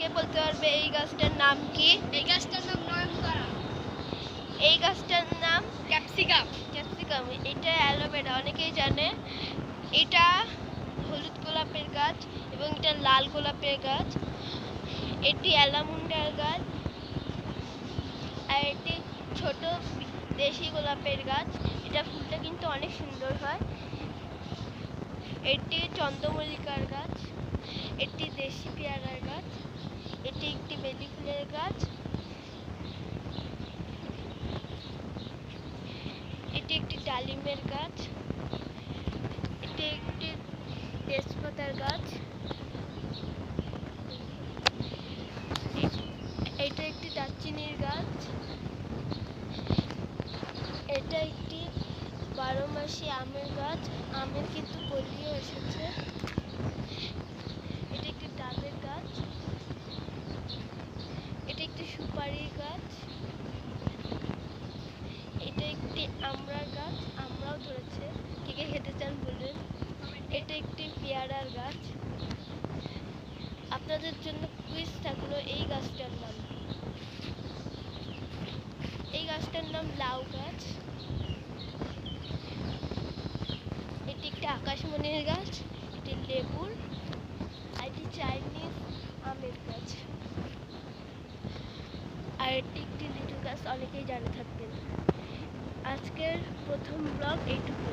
কে বলতে পারবে এই গাছটার নাম কি? এই গাছটার নাম নয়নতারা। এই গাছটার নাম ক্যাপসিকাম। ক্যাপসিকাম। এটা অ্যালোভেরা, অনেকেই জানে। এটা হলুদ গোলাপের গাছ এবং এটা লাল গোলাপের গাছ। এটি অ্যালামুন্ডার গাছ, আর এটি ছোট দেশি গোলাপের গাছ। এটা ফুলটা কিন্তু অনেক সুন্দর হয়। এটি চন্দ্রমল্লিকার গাছ, এটি দেশি পেয়ারার গাছ, এটি একটি বেলি ফুলের গাছ, এটি একটি ডালিমের গাছ, এটি একটি তেজপাতার গাছ, এটা একটি দারচিনির গাছ, এটা একটি 12 মাসি আমের গাছ। আমের কিন্তু কলিও এসেছে। এটা একটি ডাবের গাছ, এটা একটি সুপারির গাছ, এটা একটি আমড়ার গাছ, আমরাও ধরেছে। কে কে খেতে চান বলুন। এটা একটি পেয়ারার গাছ। আপনাদের জন্য কুইজ থাকলো, এই গাছটার নাম। এই গাছটার নাম লাউ গাছ। এটি একটি আকাশমণির গাছ, এটি লেবুর, আর এটি চাইনিজ আমের গাছ, আর এটি একটি লিচু গাছ। অনেকেই জানে থাকবেন। আজকের প্রথম ব্লগ এইটুকু।